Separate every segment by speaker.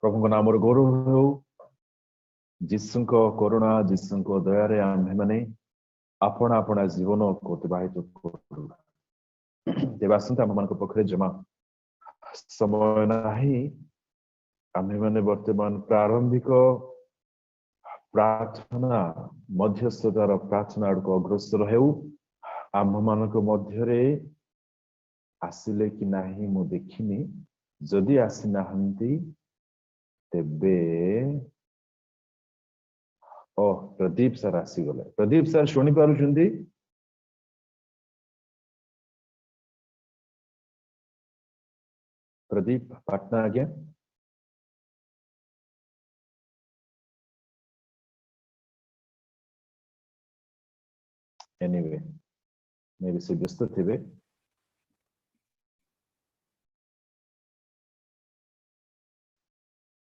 Speaker 1: प्रभु नाम गौरव हो जीशु करुणा जीशु दया आम्भे मैंने आपण आपण जीवन को अतिबाहित करूँ तेज आसते आम मान पाखे जमा समय नहीं आम्भे मैंने वर्तमान प्रारंभिक प्रार्थना मध्यस्थतार प्रार्थना आड़ को अग्रसर हो आम मान मध्य आसिले कि नहीं मु देखिनी जदि आसी नाहंती तेबे प्रदीप सर आसीगले प्रदीप सर शुणी पारुछंती प्रदीप पाटना आज्ञा एनीवे मे भी से व्यस्त थे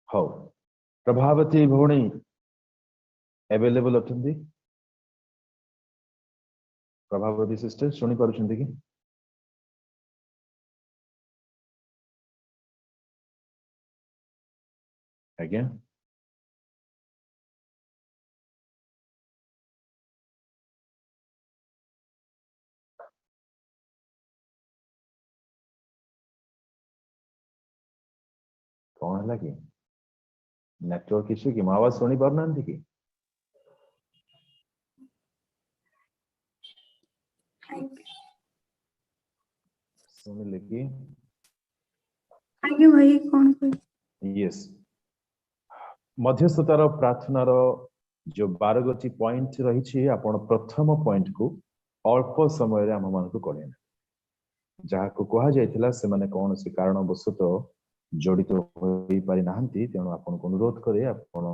Speaker 1: हाँ प्रभावती भौणी अवेलेबल अच्छी प्रभावती सिस्टर शुणी पारुछंती कि आज्ञा कौन है कि नेटवर्क इश्यू कि आवाज शुणी पारना कि शुणिले कि
Speaker 2: आगे भाई कौन
Speaker 1: यस मध्यस्थतार प्रार्थनार जो 12 गोटी पॉइंट रही आपण प्रथम पॉइंट को अल्प समय आम मान कले जहाँ को कह जाइथिला से माने कौन से कारणवशत जड़ित हो पारि नाहंती तेणु आपन को अनुरोध करे आपण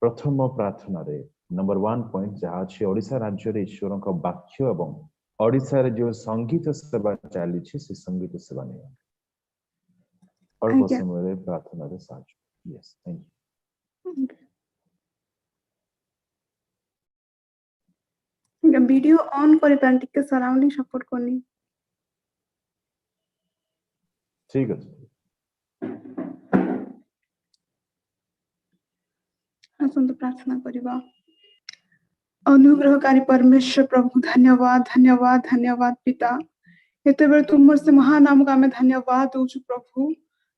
Speaker 1: प्रथम प्रार्थना रे नंबर 1 पॉइंट जहाँ अछि ओडिसा राज्य रे ईश्वर का वाक्य एवं ओडिसा रे जो संगीत सेवा चली से संगीत सेवा नहीं अल्प समय रे प्रार्थना रे साहाय्य yes thank
Speaker 2: you video on करे पैन टिके सराउंडिंग सपोर्ट करनी
Speaker 1: ठीक है
Speaker 2: आसंतु प्रार्थना करिबा अनुग्रहकारी परमेश्वर प्रभु धन्यवाद धन्यवाद धन्यवाद पिता एते बेर तुमर से महानाम का हमें धन्यवाद दउछु प्रभु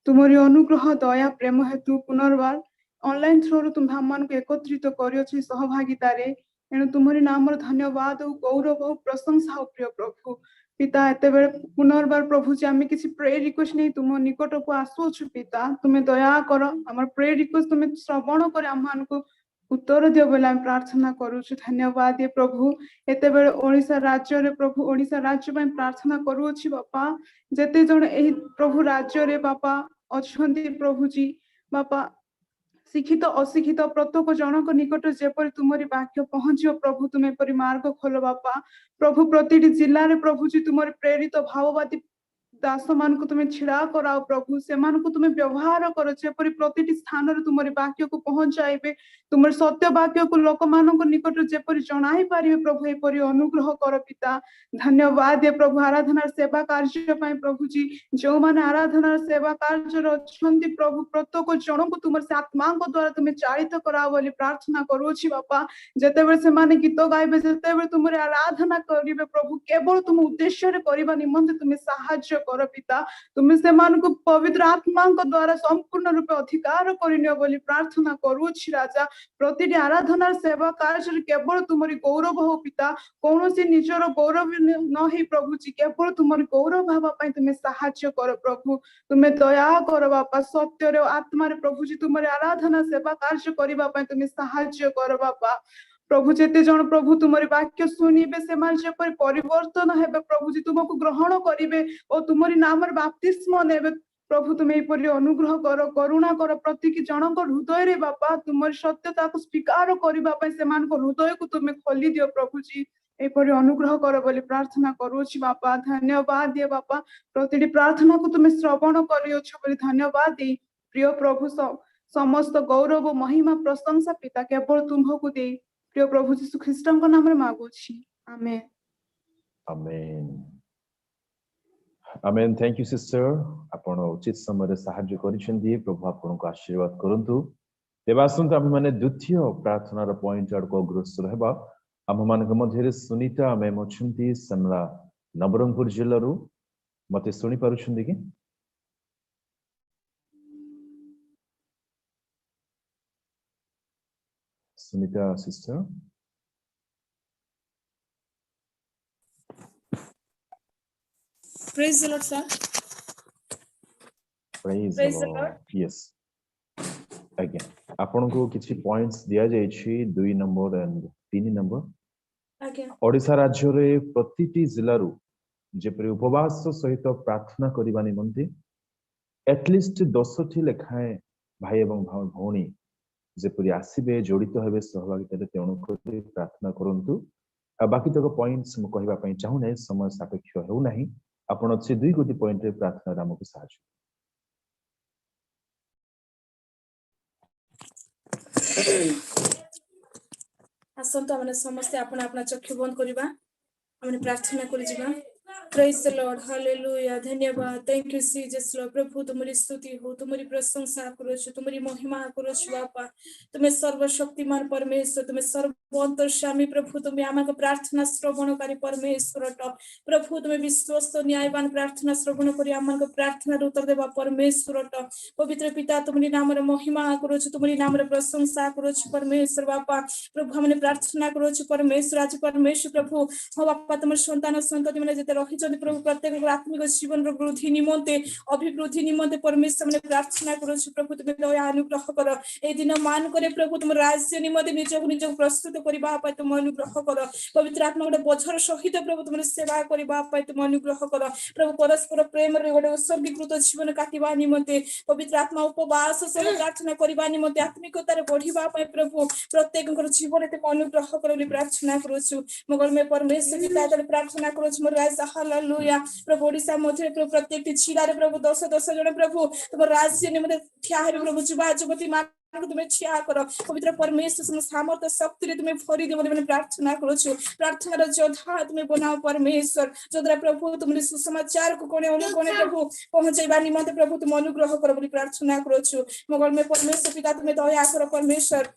Speaker 2: तुमरी अनुग्रह दया प्रेम हेतु पुनर्बार ऑनलाइन थ्रू तुम हम मान को एकत्रित करियो छी सहभागिता रे एनु तुमरी नाम रो धन्यवाद और गौरव और प्रशंसा हो प्रिय प्रभु पिता एते बेर पुनर्बार प्रभु जी आमे किछि प्रेयर रिक्वेस्ट नहीं तुम निकट को आसु छु पिता तुमे दया करो हमर प्रेयर रिक्वेस्ट तुमे श्रवण करे हम मान को उत्तर दियो बोला प्रार्थना करू छु धन्यवाद ये प्रभु एते बेर ओडिसा राज्य रे प्रभु ओडिसा राज्य में प्रार्थना करू छी बापा जेते जण एही प्रभु राज्य रे बापा अछंती प्रभु जी बापा शिक्षित अशिक्षित प्रत्येक जनक निकट जेपरि तुमरी वाक्य पहुंचियो प्रभु तुमे परि मार्ग खोलो बापा प्रभु प्रतिटी जिल्ला रे प्रभु जी तुमरी प्रेरित भाववादी दास मान को तुम्हें छिड़ा कराओ प्रभु से मान को तुम्हें व्यवहार करो जेपरि प्रतिटी स्थान रे तुमरी वाक्य को पहुंचाइबे तुमर सत्य वाक्य को लोक मान को निकट जेपरि जणाई पारिबे प्रभु एपरि अनुग्रह कर पिता धन्यवाद ये प्रभु आराधना सेवा कार्य पय प्रभु जी जो माने आराधना सेवा कार्य रछंती प्रभु प्रत्येक जन को तुमर से आत्मा को द्वारा तुम्हें चालित कराओ बोली प्रार्थना करू छी बापा जेते बेर से माने गीत गाइबे जेते बेर तुमरे आराधना करिबे प्रभु केवल तुम उद्देश्य रे करबा निमंते तुम्हें सहायता कर पिता तुम्हें से मान को पवित्र आत्मा को द्वारा संपूर्ण रूप अधिकार करिनियो बोली प्रार्थना करू छी राजा प्रतिटी आराधना सेवा कार्य केवल तुमरी गौरव हो पिता कौन सी निजर गौरव न ही प्रभु जी केवल तुमरी गौरव भावा पई तुम्हें सहायता कर प्रभु तुम्हें दया कर बापा सत्य रे आत्मा रे प्रभु जी तुमरी आराधना सेवा कार्य करिबा पई तुम्हें सहायता कर बापा प्रभु जेते जन प्रभु तुमरी वाक्य सुनिबे से मान जेपरि परिवर्तन हेबे प्रभु जी तुमको ग्रहण करिवे और तुमरी नाम रे बपतिस्म नेबे प्रभु तुम्हें एपरि अनुग्रह कर करुणा कर प्रत्येक जनक हृदय रे बापा तुमरी सत्यता को स्वीकार करिबा पई से मान को हृदय को तुम्हें खोली दियो प्रभु जी एपरि अनुग्रह कर बोली प्रार्थना करू छी बापा धन्यवाद दिए बापा प्रतिटी प्रार्थना को तुम्हें श्रवण करियो छ बोली धन्यवाद दे प्रिय प्रभु समस्त गौरव महिमा प्रशंसा पिता केवल तुम्हको दे प्रिय प्रभु यीशु ख्रीष्टन को नाम रे मांगू छी आमेन
Speaker 1: आमेन आमेन थैंक यू सिस्टर आपण उचित समय साहाय्य करिसेंती प्रभु आपन को आशीर्वाद करंतु तेबा आसंतु आम माने द्वितीय प्रार्थनार पॉइंट आडको अग्रसर हेबा आम मानक मध्यरे सुनीता मैम अछंती समला नवरंगपुर जिल्लारू मते सुनी पारुछंती कि Sunita sister
Speaker 3: Praise the Lord, sir.
Speaker 1: Praise
Speaker 3: Praise
Speaker 1: the
Speaker 3: the Lord.
Speaker 1: Yes again आपन को किछि पॉइंट्स दिया जाय छी 2 number and 3 number
Speaker 3: Again.
Speaker 1: Odisha राज्य रे प्रतिटी जिल्लारू जेपरि उपवास सहित प्रार्थना करिबा निमंते एटलिस्ट 10 टी लेखाए भाई एवं भौणी जेपरि आसीबे जड़ित हेबे सहभागिता तेणु करी प्रार्थना करंतु बाकी तक पॉइंट्स मु कहबा पई चाहू नै समय सापेक्ष हेउ नाही आपण अछि 2 गोटी पॉइंट रे प्रार्थना रा हमकु साहाय्य
Speaker 3: आसंतु हमने समस्त अपना अपना चक्षु बंद करिबा हमने प्रार्थना करि जिबा Praise the Lord. Hallelujah. धन्यवाद. Thank you Jesus Lord. प्रभु तुम्हारी स्तुति हो, तुम्हारी प्रशंसा करो, तुम्हारी महिमा करो बापा. तुम्हें सर्वशक्तिमान परमेश्वर, तुम्हें सर्वअंतर्यामी प्रभु, तुम्हें आमक प्रार्थना श्रवणकारी परमेश्वर ट प्रभु, तुम्हें विश्वस्त न्यायवान प्रार्थना श्रवण करी आमक प्रार्थना उत्तर देवा परमेश्वर ट पवित्र पिता तुम्हारी नाम रे महिमा करो, तुम्हारी नाम रे प्रशंसा करो परमेश्वर बापा. प्रभु हमने प्रार्थना करो परमेश्वर आज परमेश्वर प्रभु हो बापा तुम संतान संतति मैंने जिते रही प्रभु प्रत्येक आत्मिक जीवन वृद्धि निमंते अभिवृद्धि निमंते परमेश्वर मैंने प्रार्थना करो प्रभु तुम्हें दया अनुग्रह कर ए दिन मान करे प्रभु तुम राज्य निमंते निज प्रस्तुत करने तुम अनुग्रह कर पवित्र आत्मा गोटे बझर सहित प्रभु तुम सेवा करने तुम अनुग्रह कर प्रभु परस्पर प्रेम गोटे उत्सर्गीकृत जीवन काटवा निमंते पवित्र आत्मा उपवास से प्रार्थना करने निमंते आत्मिकतार बढ़िया प्रभु प्रत्येक जीवन तुम अनुग्रह कर प्रार्थना करुछु मगर मैं परमेश्वर की प्रार्थना करुछु मोर राज हालेलुया प्रभु ओडिसा मध्य प्रभु प्रत्येक जिला रे प्रभु 10 जन प्रभु तुम राज्य निमंते ठिया हे प्रभु युवा युवती मान तुम्हें ठिया कर पवित्र परमेश्वर सामर्थ्य शक्ति तुम्हें भरी दे मैंने प्रार्थना करुछु प्रार्थना योद्धा तुम्हें बनाओ परमेश्वर जोद्वारा प्रभु तुमने सुसमाचार को कोने अनुकोने प्रभु पहुंचाइबा निमंते प्रभु तुम अनुग्रह कर बोली प्रार्थना करुछु मगर मैं परमेश्वर पिता तुम्हें दया कर परमेश्वर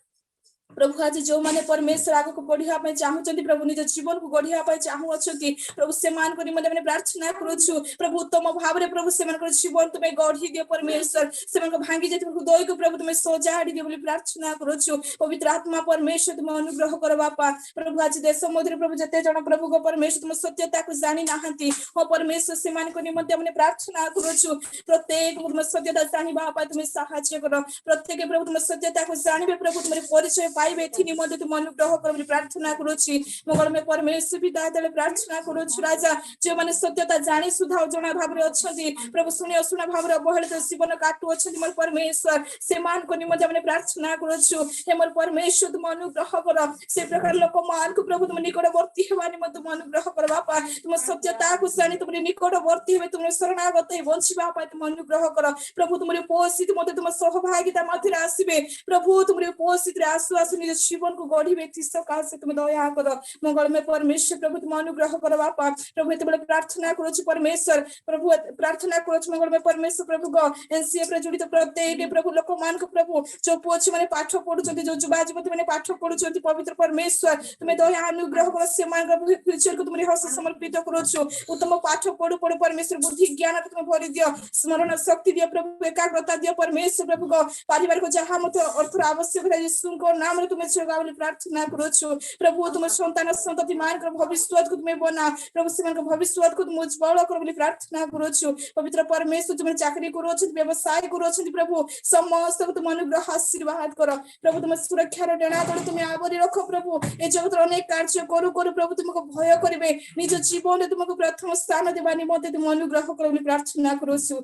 Speaker 3: प्रभु आज जो माने परमेश्वर आगे को बढ़िया पे चाहउछंती प्रभु निज जीवन को बढ़िया पे चाहउछंती प्रभु से मान करी मने प्रार्थना करूछु प्रभु उत्तम भाव रे प्रभु से मान कर जीवन तुम्हें गढ़ी दियो परमेश्वर से मान को भांगी जे हृदय को प्रभु तुम्हें सजाड़ी दियो बोली प्रार्थना करूछु पवित्र आत्मा परमेश्वर तुम अनुग्रह कर बापा प्रभु आज देश मध्य प्रभु जते जन प्रभु को परमेश्वर तुम सत्यता को जानि नाहंती हो परमेश्वर से मान को निमंते हमने प्रार्थना करूछु प्रत्येक तुम सत्यता जानि बापा तुम्हें सहायता करो प्रत्येक प्रभु तुम सत्यता को जानिबे प्रभु तुम्हारे परिचय पाइबे थी निमंते तुम अनुग्रह कर बोली प्रार्थना करूछि मगर मैं परमेश्वर पिता तले प्रार्थना करूछि राजा जे माने सत्यता जानि सुधा जना भाव रे अछंती प्रभु सुनि असुना भाव रे अवहेलित जीवन काटु अछंती मोर परमेश्वर से मान को निमंते हमने प्रार्थना करूछु हे मोर परमेश्वर तुम अनुग्रह कर से प्रकार लोक मान को प्रभु तुम निकटवर्ती हेबा निमंते तुम अनुग्रह कर बापा तुम सत्यता को जानि तुम निकटवर्ती हेबे तुम शरणागत हे बंचिबा पाए तुम अनुग्रह कर प्रभु तुम उपस्थित मते तुम सहभागिता मथे आसीबे प्रभु तुम उपस्थित रे आसु आसु निज जीवन को गढ़ी व्यक्ति सकाल से तुम दया कर मंगल में परमेश्वर प्रभु तुम अनुग्रह कर बापा प्रभु एते प्रार्थना करूछु परमेश्वर प्रभु प्रार्थना करूछु मंगल में परमेश्वर प्रभु गो एनसीए रे जुड़ित प्रत्येक प्रभु लोक मान को प्रभु जो पोछ माने पाठ पढुचंती जो युवा युवती माने पाठ पढुचंती पवित्र परमेश्वर तुम दया अनुग्रह कर से मान को फ्यूचर को तुम हस्त समर्पित करूछु उत्तम पाठ पढु पढु परमेश्वर बुद्धि ज्ञान तुम भरि दियो स्मरण शक्ति दियो प्रभु एकाग्रता दियो परमेश्वर प्रभु गो परिवार को जहां मत अर्थ आवश्यक है यीशु को नाम रे तुम गावली प्रार्थना करूछु प्रभु तुम संतान संतति मान कर भविष्यवाद को तुम बना प्रभु से को भविष्यवाद को तुम उज्जवल कर बोली प्रार्थना करूछु पवित्र परमेश्वर तुम चाकरी करूछु व्यवसाय करूछु प्रभु समस्त को तुम अनुग्रह आशीर्वाद कर प्रभु तुम सुरक्षा रे डेणा तले तुम आवरी रखो प्रभु ए जगत अनेक कार्य करू करू प्रभु तुमको भय करिवे निज जीवन रे तुमको प्रथम स्थान देबा निमंते तुम अनुग्रह कर बोली प्रार्थना करूछु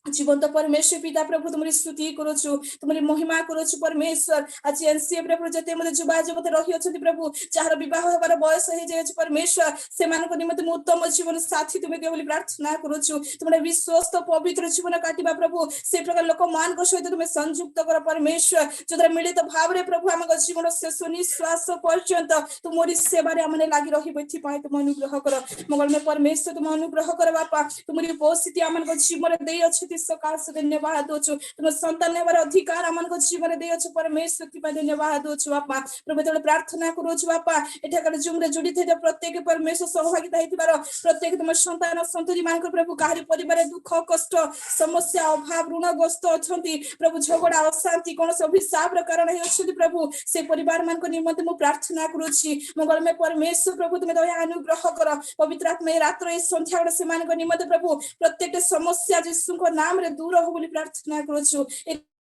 Speaker 3: जीवंत परमेश्वर पिता प्रभु तुमरी स्तुति करूछु तुमरी महिमा करूछु परमेश्वर आज एनसीए प्रभु जते मते जुबा जगत रही अछंती प्रभु जहार विवाह हेबार बयस हे जाय परमेश्वर से मान को निमंत उत्तम जीवन साथी तुमे के बोली प्रार्थना करूछु तुमरे विश्वस्त पवित्र जीवन काटिबा प्रभु से प्रकार लोक मान को सहित तुमे संयुक्त कर परमेश्वर जदर मिलित भाव रे प्रभु हम जीवन शेष निश्वास पर्यंत तुमरी सेवा रे हमने लागि रही बैठी पाए तुम अनुग्रह कर मंगल में परमेश्वर तुम अनुग्रह कर बापा तुमरी उपस्थिति हमन को जीवन देई अछि सकाल से धन्यवाद दोछु तुम संतान हेबार अधिकार हमन को जीवन दे अछि परमेश्वर की धन्यवाद दोछु बापा प्रभु तोले प्रार्थना करूछु बापा एठाकर जुमरे जुड़ी थे प्रत्येक परमेश्वर सहभागिता हेतिबार प्रत्येक तुम संतान संतति मान को प्रभु काहरी परिवार दुख कष्ट समस्या अभाव ऋणग्रस्त अछंती प्रभु झगड़ा अशांति कोन से अभिशाप र कारण हे अछि प्रभु से परिवार मान को निमंत मु प्रार्थना करूछि मंगल में परमेश्वर प्रभु तुम दया अनुग्रह कर पवित्र आत्मा रात्र ए संध्या से मान को निमंत प्रभु प्रत्येक समस्या यीशु को नाम रे दूर हो बोली प्रार्थना करूछु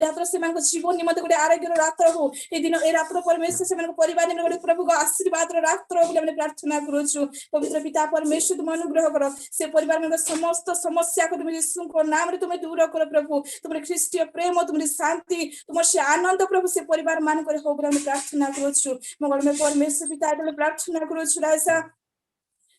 Speaker 3: रात्र से मान को जीवन निमंत गोटे आरोग्य रात्र हो ए दिन ए रात्र परमेश्वर से मान को परिवार निमंत गोटे प्रभु को आशीर्वाद रात्र हो बोली हमने प्रार्थना करूछु पवित्र पिता परमेश्वर तुम अनुग्रह कर से परिवार में समस्त समस्या को तुम यीशु को नाम रे तुम दूर कर प्रभु तुम ख्रीष्टीय प्रेम तुम शांति तुम से आनंद प्रभु से परिवार मान करे हो बोली हमने प्रार्थना करूछु मंगल में परमेश्वर पिता तले प्रार्थना करूछु रायसा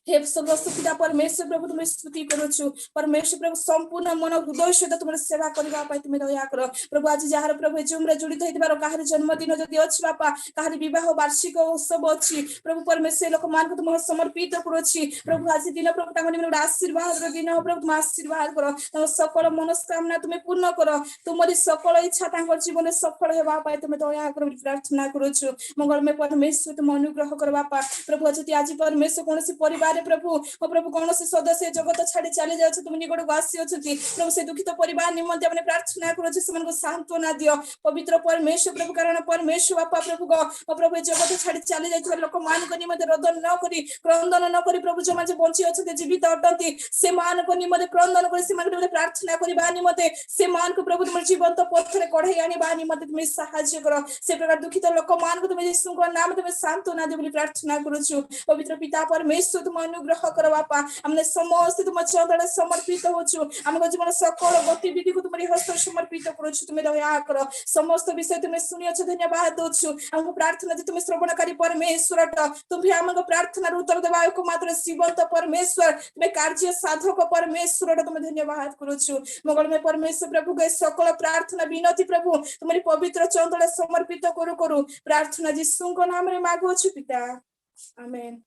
Speaker 3: हे समस्त पिता परमेश्वर प्रभु तुम स्तुति करूछु परमेश्वर प्रभु संपूर्ण मन हृदय सहित तुम सेवा करबा पाई तुम दया कर प्रभु आज जहार प्रभु जुमरे जुड़ी थइबार काहर जन्मदिन जदि अछि बापा काहर विवाह वार्षिक उत्सव अछि प्रभु परमेश्वर लोक मान को तुम समर्पित करूछि प्रभु आज दिन प्रभु तांग निमन आशीर्वाद र दिन प्रभु तुम आशीर्वाद कर तांग सकल मनस्कामना तुम पूर्ण कर तुमरी सकल इच्छा तांग जीवन सफल हेबा पाई तुम दया कर प्रार्थना करूछु मंगल में परमेश्वर तुम अनुग्रह कर बापा प्रभु आज परमेश्वर कोनसी परिवार प्रभु ओ प्रभु कौन से सदस्य जगत छाड़ी चली जाए तुम निकट को आसी अछती प्रभु से दुखित परिवार निमंते हमने प्रार्थना करू से सांत्वना दियो पवित्र परमेश्वर प्रभु कारण परमेश्वर बापा प्रभु को प्रभु जगत छाड़ी चली जाए लोक मान को निमंते रोदन न करी क्रंदन न करी प्रभु जो माने बंची अछते जीवित अटंती से मान को निमंते क्रंदन करी से मान को प्रार्थना करिबा निमंते से मान को प्रभु तुम जीवंत पथरे कढाई आनिबा निमंते तुम सहायता करो से प्रकार दुखित लोक मान को तुम यीशु को नाम तुम सांत्वना दे बोली प्रार्थना करूछु पवित्र पिता परमेश्वर तुम अनुग्रह कर बापा हमने समस्त तुम चंद्र समर्पित होछु हमको जीवन सकल गतिविधि को तुम्हारी हस्त समर्पित करूछु तुम दया कर समस्त विषय तुम सुनियो छ धन्यवाद दोछु हमको प्रार्थना जे तुम श्रवणकारी परमेश्वर तुम भी हमको प्रार्थना उत्तर देबा को मात्र जीवंत परमेश्वर तुम कार्य साधक परमेश्वर तुम धन्यवाद करूछु मंगल में परमेश्वर प्रभु के सकल प्रार्थना विनती प्रभु तुम्हारी पवित्र चंद्र समर्पित करू प्रार्थना यीशु को नाम रे मांगो छु पिता आमेन।